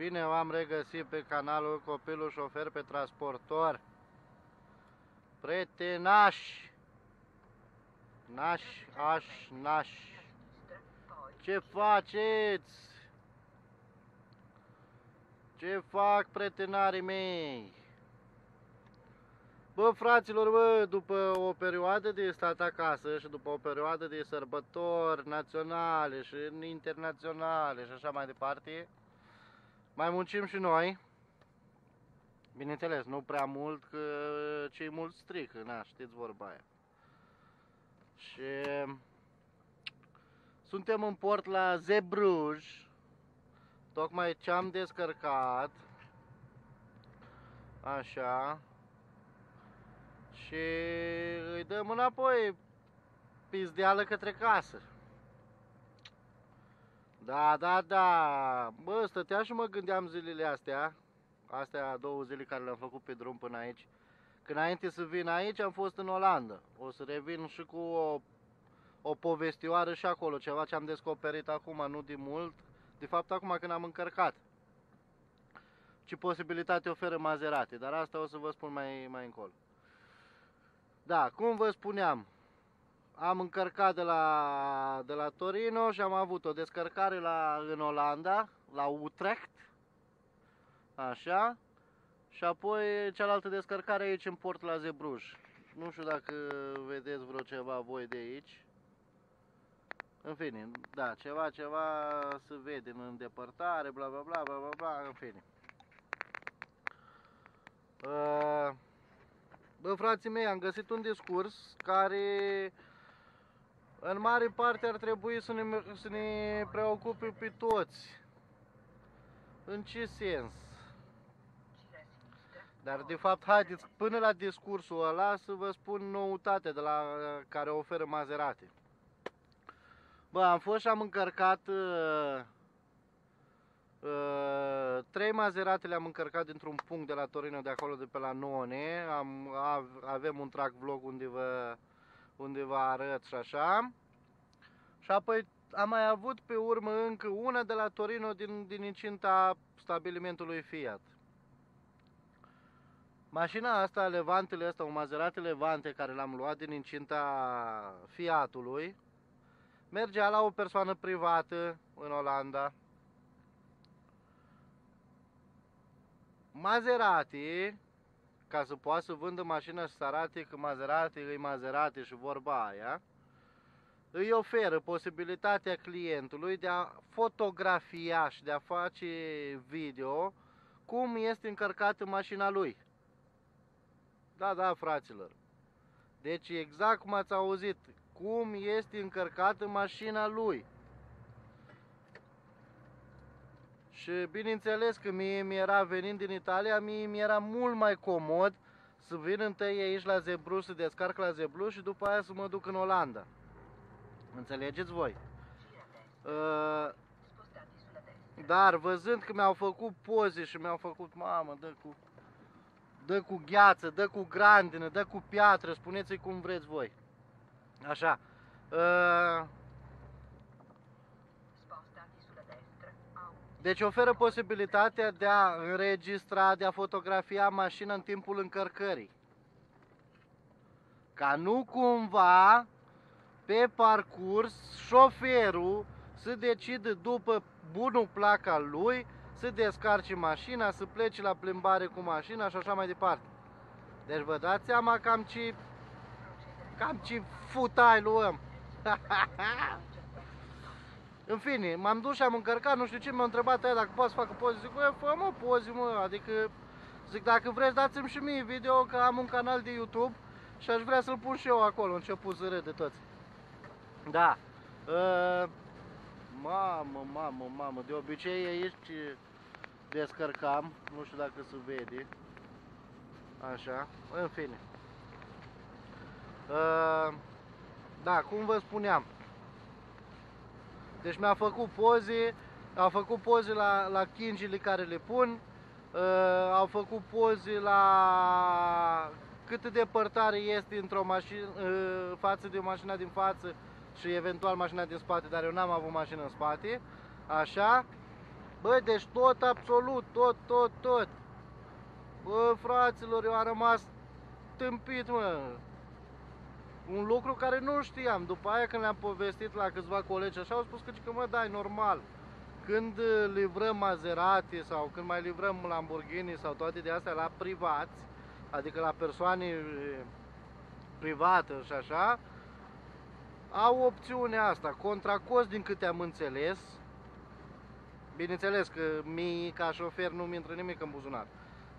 Bine v-am regăsit pe canalul Copilul Șofer pe Transportor. Prietenași, nași, ce faceți? Ce fac prietenarii mei? Bă, fraților, bă, după o perioadă de stat acasă și după o perioadă de sărbători naționale și internaționale și așa mai departe, mai muncim și noi. Bineînțeles, nu prea mult, că cei mulți strică, na, știți vorba aia. Și suntem în port la Zeebrugge, tocmai ce-am descărcat, așa, și îi dăm înapoi pizdeală către casă. Da, bă, stăteam și mă gândeam zilele astea 2 zile care le-am făcut pe drum până aici. Că înainte să vin aici am fost în Olanda. O să revin și cu o povestioară și acolo, ceva ce am descoperit acum, nu de mult. De fapt acum când am încărcat. Ce posibilitate oferă Maserati, dar asta o să vă spun mai încolo. Da, cum vă spuneam, am încărcat de la Torino și am avut o descărcare în Olanda, la Utrecht, așa, și apoi cealaltă descărcare aici în port la Zeebrugge. Nu știu dacă vedeți vreo ceva voi de aici. În fine, da, ceva se vede în îndepărtare, bla bla bla bla bla bla, în fine. Bă, frații mei, am găsit un discurs care în mare parte ar trebui să ne preocupe pe toți. În ce sens? Dar de fapt, haideți până la discursul ăla să vă spun noutatea de la care oferă Maserati. Bă, am fost și am încărcat 3 Maserati, le-am încărcat dintr-un punct de la Torino, de acolo, de pe la None. Avem un track vlog unde vă arăt și așa. Și apoi am mai avut pe urmă încă una de la Torino din incinta stabilimentului Fiat. Mașina asta, Levantele ăsta, un Maserati Levante care l-am luat din incinta Fiatului, mergea la o persoană privată în Olanda. Maserati, ca să poată să vândă mașina și să arate că Maserati e Maserati și vorba aia, îi oferă posibilitatea clientului de a fotografia și de a face video cum este încărcată mașina lui. Da, fraților. Deci exact cum ați auzit, cum este încărcată mașina lui. Și bineînțeles că mie mi-era, venind din Italia, mie mi-era mult mai comod să vin întâi aici la Zeebrugge, să descarc la Zeebrugge și după aia să mă duc în Olanda. Înțelegeți voi? Dar văzând că mi-au făcut poze și mi-au făcut, mamă, dă cu gheață, dă cu grandină, dă cu piatră, spuneți-i cum vreți voi. Așa. Deci oferă posibilitatea de a înregistra, de a fotografia mașina în timpul încărcării. Ca nu cumva, pe parcurs, șoferul să decide după bunul plac al lui, să descarce mașina, să plece la plimbare cu mașina și așa mai departe. Deci vă dați seama cam ce futai luăm. În fine, m-am dus și am încărcat, nu știu ce, m-a întrebat aia dacă poți să facă poze. Zic, bă, fă mă poze, mă, adică, zic, dacă vreți dați-mi și mie video, că am un canal de YouTube și aș vrea să-l pun și eu acolo, început să râd de toți. Da. Mamă, de obicei aici descărcam, nu știu dacă se vede. Așa, în fine. Da, cum vă spuneam. Deci mi-a făcut poze, au făcut poze la chingile care le pun, au făcut poze la cât de depărtare este într-o mașină față de mașina din față și eventual mașina din spate, dar eu n-am avut mașină în spate, așa. Bă, deci tot, absolut, tot. Bă, fraților, eu am rămas tâmpit, mă. Un lucru care nu știam. După aia când le-am povestit la câțiva colegi așa, au spus că mă, da, e normal. Când livrăm Maserati sau când mai livrăm Lamborghini sau toate de astea la privați, adică la persoane private și așa, au opțiunea asta, contra cost din câte am înțeles. Bineînțeles că mie ca șofer nu-mi intră nimic în buzunar,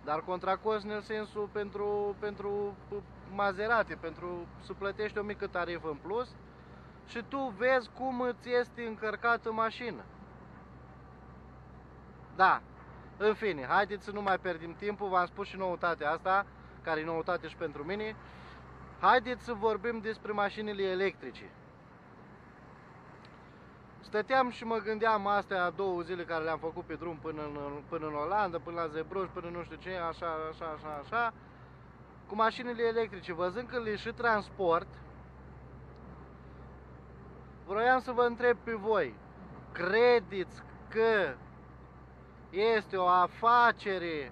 dar contra cost în sensul pentru Maserati, pentru să plătești o mică tarifă în plus și tu vezi cum îți este încărcată mașină. Da, în fine, haideți să nu mai pierdem timpul, v-am spus și noutatea asta, care e noutate și pentru mine. Haideți să vorbim despre mașinile electrice. Stăteam și mă gândeam astea 2 zile care le-am făcut pe drum până în Olanda, până la Zeebrugge, până nu știu ce, așa, cu mașinile electrice, văzând că le și transport, vroiam să vă întreb pe voi, credeți că este o afacere,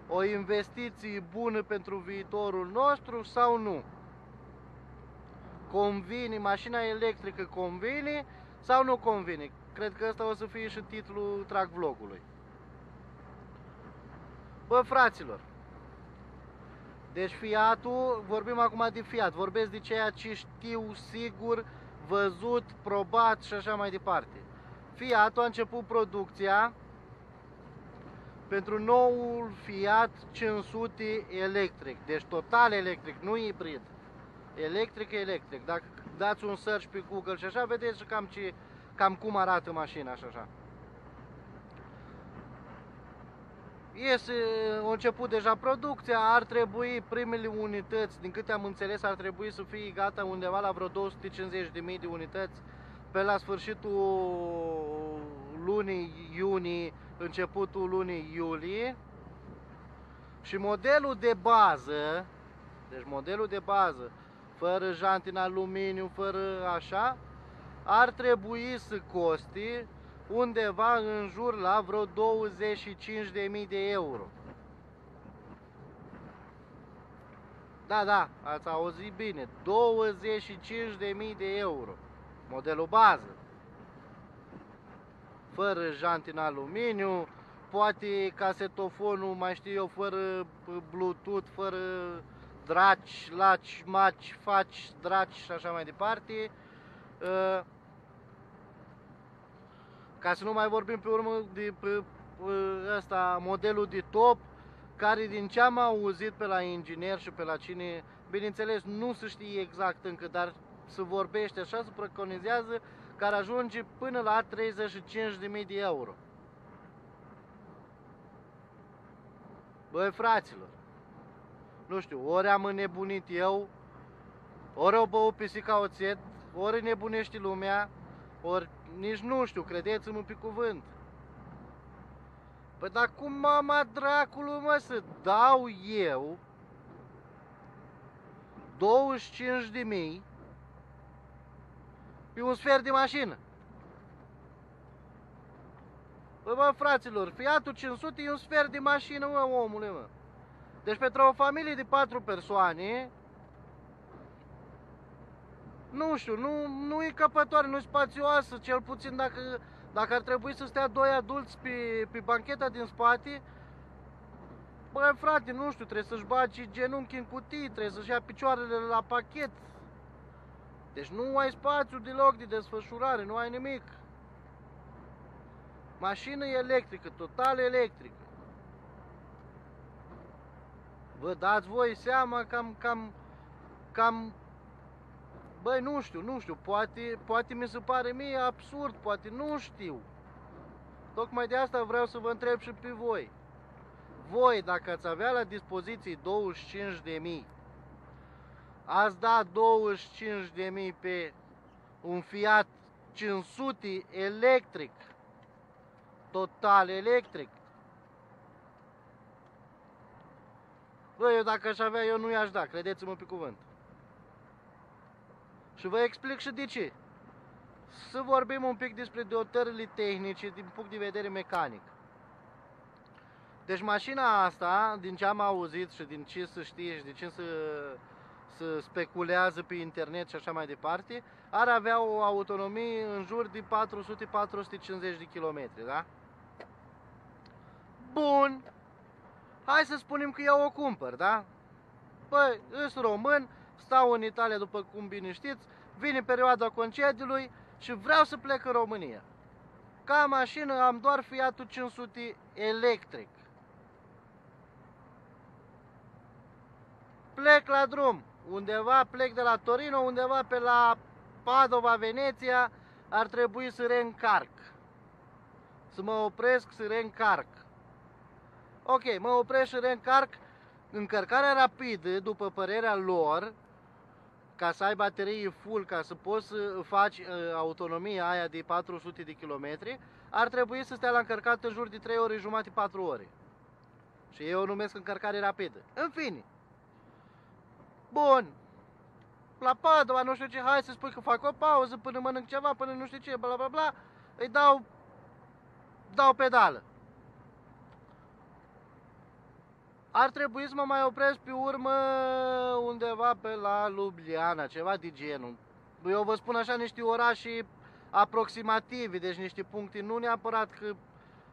o investiție bună pentru viitorul nostru sau nu? Convine, mașina electrică convine sau nu convine? Cred că ăsta o să fie și titlul trag vlogului. Bă, fraților, deci Fiatul, vorbim acum de Fiat, vorbesc de ceea ce știu sigur, văzut, probat și așa mai departe. Fiatul a început producția pentru noul Fiat 500 electric, deci total electric, nu hibrid. Electric. Dacă dați un search pe Google și așa, vedeți cam cum arată mașina și așa. A început deja producția, ar trebui primele unități, din câte am înțeles, ar trebui să fie gata undeva la vreo 250.000 de unități pe la sfârșitul lunii iunie, începutul lunii iulie. Și modelul de bază, deci modelul de bază, fără janti în aluminiu, fără așa, ar trebui să coste undeva în jur la vreo 25.000 de euro. Da, ați auzit bine, 25.000 de euro. Modelul bază. Fără janti în aluminiu, poate casetofonul, mai știu eu, fără Bluetooth, fără draci, laci, maci, faci, draci și așa mai departe. Ca să nu mai vorbim pe urmă de ăsta, modelul de top, care din ce am auzit pe la inginer și pe la cine, bineînțeles nu se știe exact încă, dar se vorbește așa, se preconizează că ar ajunge până la 35.000 de euro. Băi, fraților, nu știu, ori am înnebunit eu, ori o băut pisica oțet, ori nebunești lumea, ori nici nu știu, credeți-mă pe cuvânt. Păi dar cum mama dracului, mă, să dau eu 25.000 pe un sfert de mașină? Bă, fraților, Fiatul 500 e un sfert de mașină, mă, omule, mă. Deci pentru o familie de 4 persoane, nu știu, nu e căpătoare, nu e spațioasă, cel puțin dacă ar trebui să stea 2 adulți pe bancheta din spate. Băi, frate, nu știu, trebuie să-și bagi genunchi în cutii, trebuie să-și ia picioarele la pachet. Deci nu ai spațiu deloc de desfășurare, nu ai nimic. Mașină electrică, total electrică. Vă dați voi seama cam băi, nu știu, poate mi se pare mie absurd, poate nu știu. Tocmai de asta vreau să vă întreb și pe voi. Voi, dacă ați avea la dispoziție 25.000, ați da 25.000 pe un Fiat 500 electric, total electric? Băi, eu dacă aș avea, eu nu i-aș da, credeți-mă pe cuvânt. Și vă explic și de ce. să vorbim un pic despre dotările tehnice din punct de vedere mecanic. Deci mașina asta, din ce am auzit și din ce să știe și din ce să speculează pe internet și așa mai departe, ar avea o autonomie în jur de 400-450 de km, da? Bun, hai să spunem că eu o cumpăr, da? Păi, îs român, stau în Italia după cum bine știți, vine perioada concediului și vreau să plec în România. Ca mașină am doar Fiatul 500 electric. Plec la drum, undeva plec de la Torino, undeva pe la Padova, Veneția, ar trebui să reîncarc. Să mă opresc să reîncarc. Ok, mă opresc și reîncarc. Încărcarea rapidă, după părerea lor, ca să ai baterie full, ca să poți să faci autonomia aia de 400 de km, ar trebui să stea la încărcat în jur de 3 ore jumate, 4 ore. Și eu o numesc încărcare rapidă. În fine. Bun. La Padova, nu știu ce, hai să spui că fac o pauză până mănânc ceva, până nu știu ce, bla bla bla, îi dau pedală. Ar trebui să mă mai opresc pe urmă undeva pe la Ljubljana, ceva de genul. Eu vă spun așa niște orașe aproximative, deci niște puncte, nu neapărat că,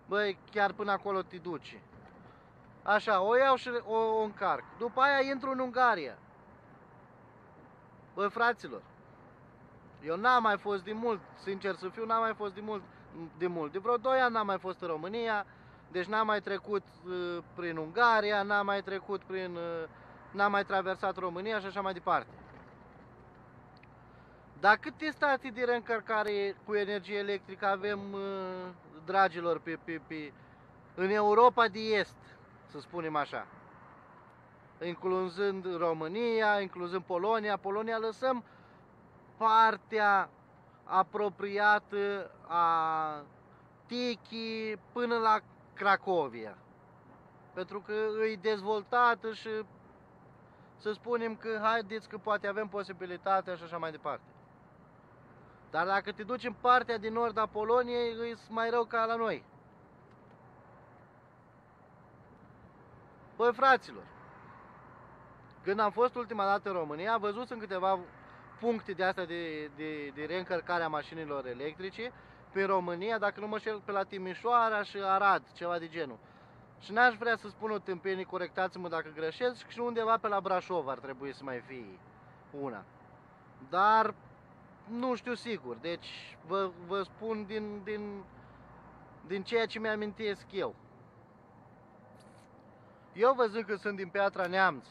băi, chiar până acolo te duci. Așa, o iau și o încarc. După aia intru în Ungaria. Băi, fraților, eu n-am mai fost de mult, sincer să fiu, n-am mai fost de mult. De vreo 2 ani n-am mai fost în România. Deci n-am mai trecut prin Ungaria, n-am mai traversat România și așa mai departe. Dar câte stații de reîncărcare cu energie electrică avem, dragilor, în Europa de Est, să spunem așa? Incluzând România, incluzând Polonia. Polonia lăsăm partea apropiată a Tiki până la Cracovia, pentru că e dezvoltată și să spunem că haideți că poate avem posibilitatea și așa mai departe. Dar dacă te duci în partea din nord a Poloniei, e mai rău ca la noi. Păi, fraților, când am fost ultima dată în România, am văzut în câteva puncte de astea de reîncărcare a mașinilor electrice pe România, dacă nu mă șel, pe la Timișoara și Arad, ceva de genul. Și n-aș vrea să spun o tâmpenie, corectați-mă dacă greșesc, și undeva pe la Brașov ar trebui să mai fie una. Dar nu știu sigur, deci vă spun din ceea ce mi-amintesc eu. Eu văzând că sunt din Piatra Neamț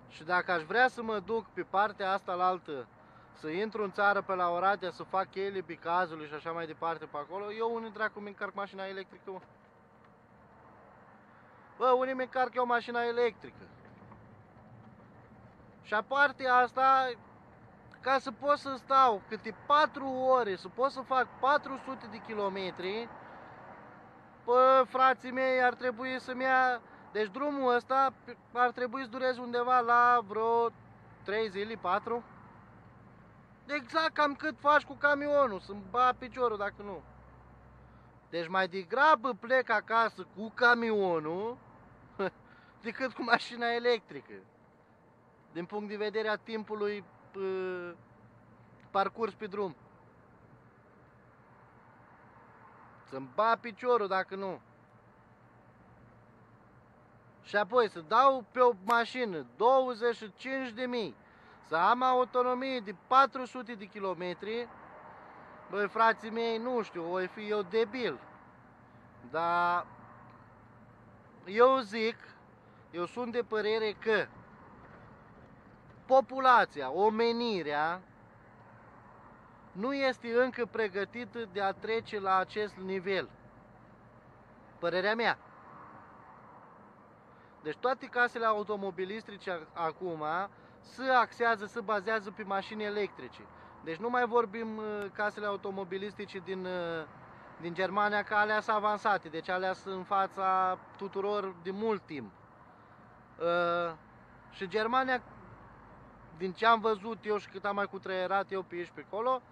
și dacă aș vrea să mă duc pe partea asta la altă, să intru în țară pe la Oradea, să fac cheile Picazului și așa mai departe pe acolo, eu unii dracu mi încarc mașina electrică. Bă, unii mi încarc eu mașina electrică. Și aparte asta, ca să pot să stau câte 4 ore, să pot să fac 400 de kilometri, bă, frații mei, ar trebui să-mi ia... Deci drumul ăsta ar trebui să dureze undeva la vreo 3 zile, 4. Exact cam cât faci cu camionul, să-mi ba piciorul dacă nu. Deci mai degrabă plec acasă cu camionul decât cu mașina electrică. Din punct de vedere a timpului parcurs pe drum. Să-mi ba piciorul dacă nu. Și apoi să dau pe o mașină 25.000, să am autonomie de 400 de kilometri, băi, frații mei, nu știu, voi fi eu debil. Dar eu sunt de părere că populația, omenirea, nu este încă pregătită de a trece la acest nivel. Părerea mea. Deci toate casele automobilistice acum se axează, se bazează pe mașini electrice. Deci nu mai vorbim casele automobilistice din Germania, că alea sunt avansate, deci alea sunt în fața tuturor de mult timp. Și Germania, din ce am văzut eu și cât am mai cutreierat eu pe aici pe acolo,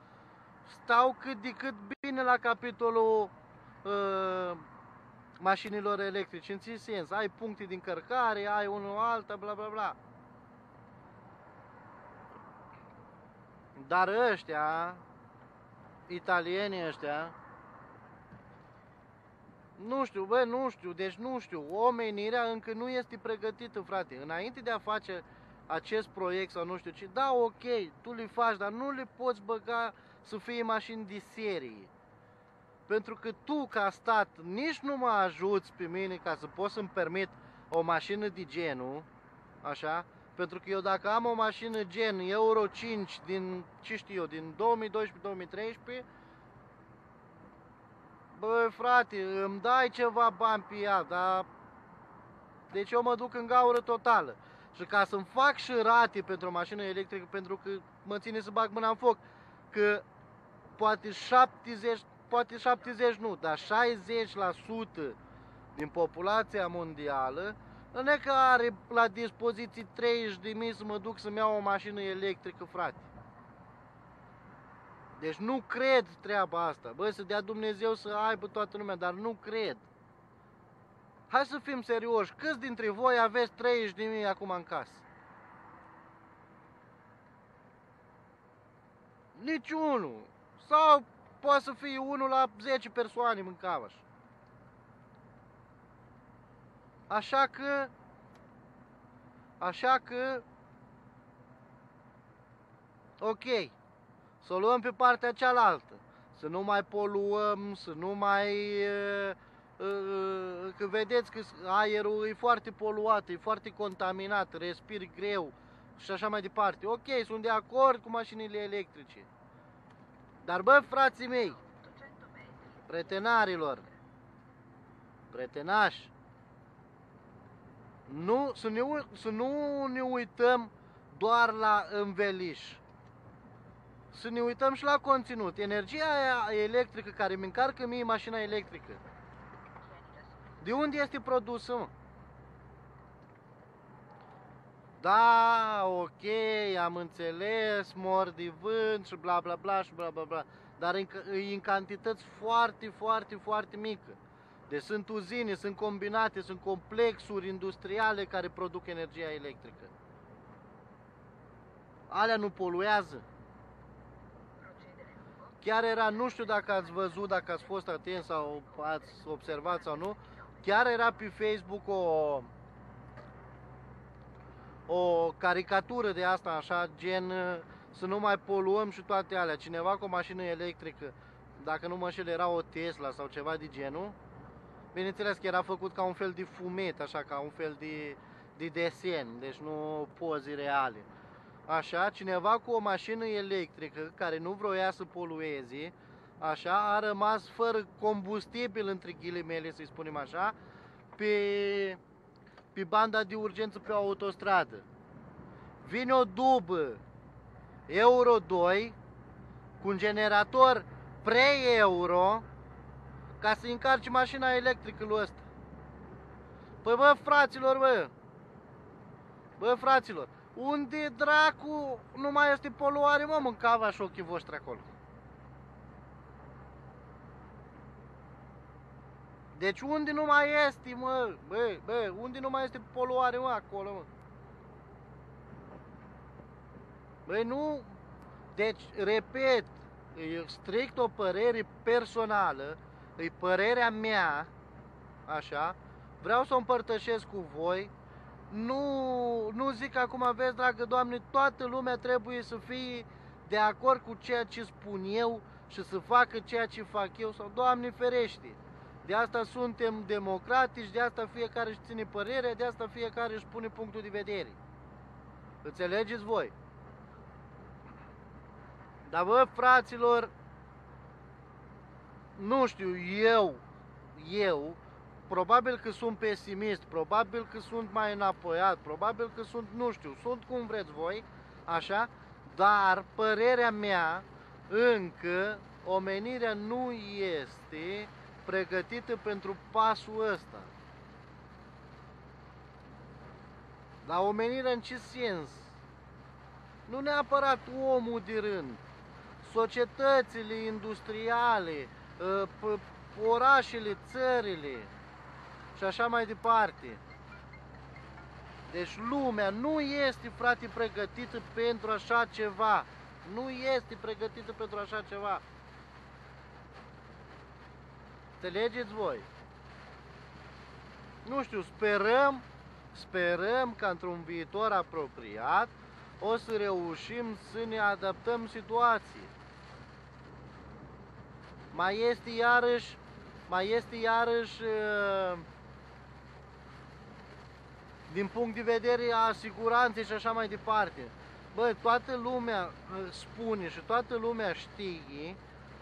stau cât de cât bine la capitolul mașinilor electrice, în ce sens? Ai puncte de încărcare, ai unul alta, bla bla bla. Dar ăștia, italienii ăștia, nu știu, bă, nu știu, deci nu știu, omenirea încă nu este pregătită, frate. Înainte de a face acest proiect sau nu știu ce, da, ok, tu le faci, dar nu le poți băga să fie mașini de serie. Pentru că tu, ca stat, nici nu mă ajuți pe mine ca să pot să-mi permit o mașină de genul, așa, pentru că eu dacă am o mașină gen Euro 5 din, ce știu eu, din 2012-2013, bă, frate, îmi dai ceva bani pe ea, dar deci eu mă duc în gaură totală. Și ca să-mi fac și rate pentru o mașină electrică, pentru că mă ține să bag mâna în foc, că poate 70 nu, dar 60% din populația mondială nu e că are la dispoziție 30.000 să mă duc să-mi iau o mașină electrică, frate. Deci nu cred treaba asta. Bă, să dea Dumnezeu să aibă toată lumea, dar nu cred. Hai să fim serioși. Câți dintre voi aveți 30.000 acum în casă? Niciunul. Sau poate să fie unul la 10 persoane mâncavaș. Așa că, ok, să o luăm pe partea cealaltă. Să nu mai poluăm, să nu mai... Că vedeți că aerul e foarte poluat, e foarte contaminat, respiri greu și așa mai departe. Ok, sunt de acord cu mașinile electrice. Dar bă, frații mei, pretenarilor, pretenași, să nu ne uităm doar la înveliș. Să ne uităm și la conținut. Energia aia electrică care mi încarcă mie mașina electrică, de unde este produsă, mă? Da, ok, am înțeles, mor de vânt și bla bla bla și bla bla bla. Dar e în cantități foarte, foarte, foarte mică. Deci sunt uzine, sunt combinate, sunt complexuri industriale care produc energia electrică. Alea nu poluează. Chiar era, nu știu dacă ați văzut, dacă ați fost atent sau ați observat sau nu, chiar era pe Facebook o caricatură de asta, așa, gen să nu mai poluăm și toate alea. Cineva cu o mașină electrică, dacă nu mă înșel, era o Tesla sau ceva de genul. Bineînțeles că era făcut ca un fel de fumet, așa, ca un fel de desen, deci nu poze reale. Așa, cineva cu o mașină electrică care nu vroia să polueze, așa, a rămas fără combustibil, între ghilimele, să-i spunem așa, pe banda de urgență pe o autostradă. Vine o dubă Euro 2 cu un generator pre-euro ca să încarci mașina electrică lui ăsta. Păi bă, fraților, bă, fraților, unde dracu nu mai este poluare, mă, mâncava și ochii voștri acolo? Deci unde nu mai este, mă, bă, unde nu mai este poluare, mă, acolo, mă? Băi, nu, deci, repet, e strict o părere personală, e părerea mea, așa, vreau să o împărtășesc cu voi, nu zic acum, vezi, dragă Doamne, toată lumea trebuie să fie de acord cu ceea ce spun eu și să facă ceea ce fac eu, sau Doamne ferește. De asta suntem democratici, de asta fiecare își ține părerea, de asta fiecare își pune punctul de vedere. Înțelegeți voi? Dar bă, fraților, nu știu, eu, probabil că sunt pesimist, probabil că sunt mai înapoiat, probabil că sunt, nu știu, sunt cum vreți voi, așa, dar părerea mea, încă, omenirea nu este pregătită pentru pasul ăsta. Dar omenirea în ce sens? Nu neapărat omul de rând, societățile industriale, orașele, țările și așa mai departe. Deci lumea nu este, frate, pregătită pentru așa ceva. Nu este pregătită pentru așa ceva. Înțelegeți voi? Nu știu, sperăm că într-un viitor apropiat o să reușim să ne adaptăm situației. Mai este iarăși din punct de vedere a siguranței și așa mai departe. Bă, toată lumea spune și toată lumea știe,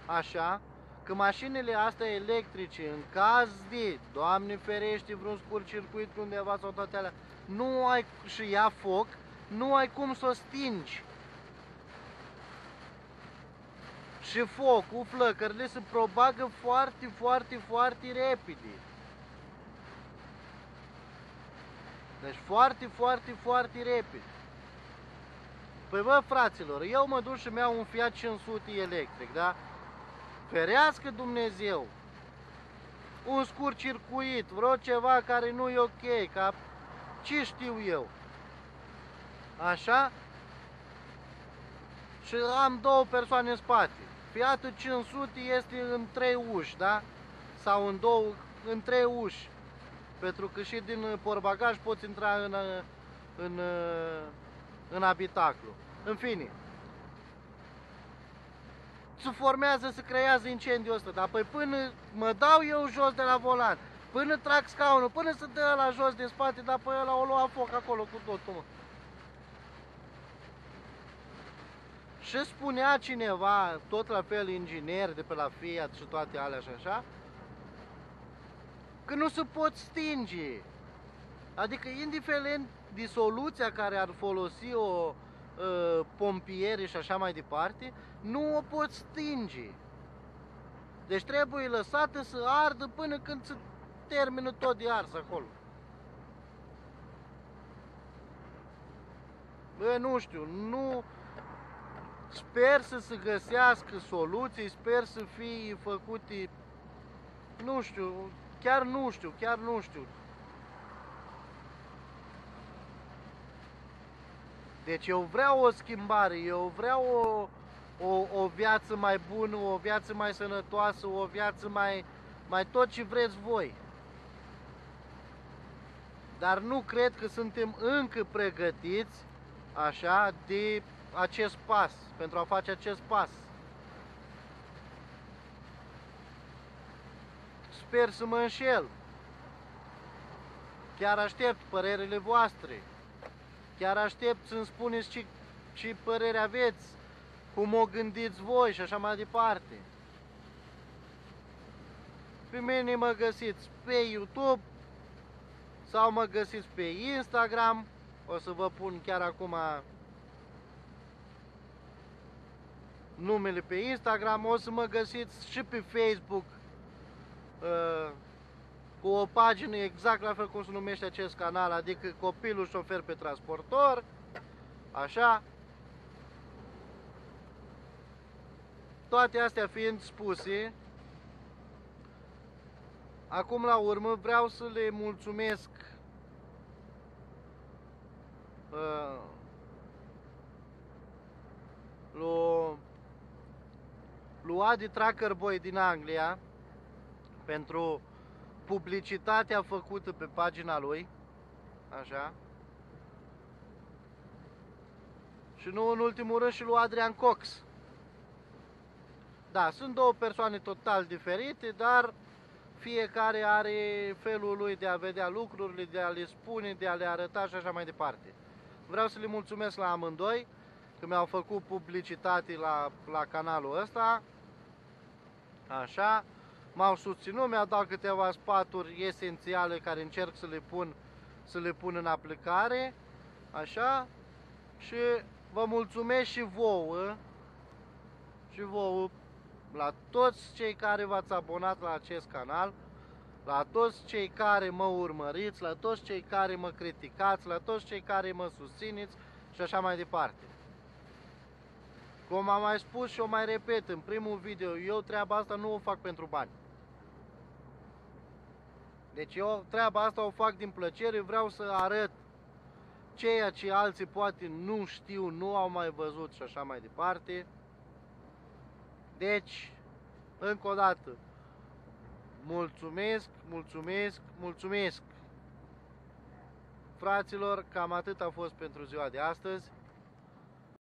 așa, că mașinile astea electrice, în caz de, Doamne ferește, vreun scurt circuit undeva sau toate alea, nu ai, și ia foc, nu ai cum să o stingi. Și focul, flăcările se propagă foarte repede. Deci foarte repede. Păi bă, fraților, eu mă duc și mi-au un Fiat 500 electric, da? Ferească Dumnezeu! Un scurt circuit, vreo ceva care nu e ok, ca ce știu eu. Așa? Și am două persoane în spate. Fiatul 500 este în 3 uși, da? Sau în 3 uși. Pentru că și din portbagaj poți intra în habitaclu. În fine. Se creează incendiul ăsta, dar păi până mă dau eu jos de la volan, până trag scaunul, până să dă ăla jos de spate, dar pe ăla o lua foc acolo cu totul, mă. Și spunea cineva, tot la fel inginer de pe la Fiat și toate alea și așa, că nu se pot stinge. Adică indiferent de soluția care ar folosi o pompieri și așa mai departe, nu o pot stinge. Deci trebuie lăsată să ardă până când se termină tot de ars acolo. Bă, nu știu, nu... Sper să se găsească soluții, sper să fie făcute... Nu știu, chiar nu știu. Deci eu vreau o schimbare, eu vreau o viață mai bună, o viață mai sănătoasă, o viață mai tot ce vreți voi. Dar nu cred că suntem încă pregătiți, așa, de acest pas, pentru a face acest pas. Sper să mă înșel. Chiar aștept părerile voastre. Chiar aștept să-mi spuneți ce părere aveți, cum o gândiți voi și așa mai departe. Pe mine mă găsiți pe YouTube sau mă găsiți pe Instagram. O să vă pun chiar acum numele pe Instagram. O să mă găsiți și pe Facebook cu o pagină exact la fel cum se numește acest canal, adică Copilul Șofer pe Transportor. Așa. Toate astea fiind spuse, acum la urmă vreau să le mulțumesc lui Adi Tracker Boy din Anglia pentru publicitatea făcută pe pagina lui, așa. Și nu în ultimul rând și lui Adrian Cox. Da, sunt două persoane total diferite, dar fiecare are felul lui de a vedea lucrurile, de a le spune, de a le arăta și așa mai departe. Vreau să le mulțumesc la amândoi că mi-au făcut publicitate la canalul ăsta. Așa. M-au susținut, mi-au dat câteva sfaturi esențiale care încerc să le pun în aplicare. Așa. Și vă mulțumesc și vouă, la toți cei care v-ați abonat la acest canal, la toți cei care mă urmăriți, la toți cei care mă criticați, la toți cei care mă susțineți și așa mai departe. Cum am mai spus și o mai repet în primul video, eu treaba asta nu o fac pentru bani. Deci eu treaba asta o fac din plăcere, vreau să arăt ceea ce alții poate nu știu, nu au mai văzut și așa mai departe. Deci, încă o dată, mulțumesc, mulțumesc, mulțumesc! Fraților, cam atât a fost pentru ziua de astăzi.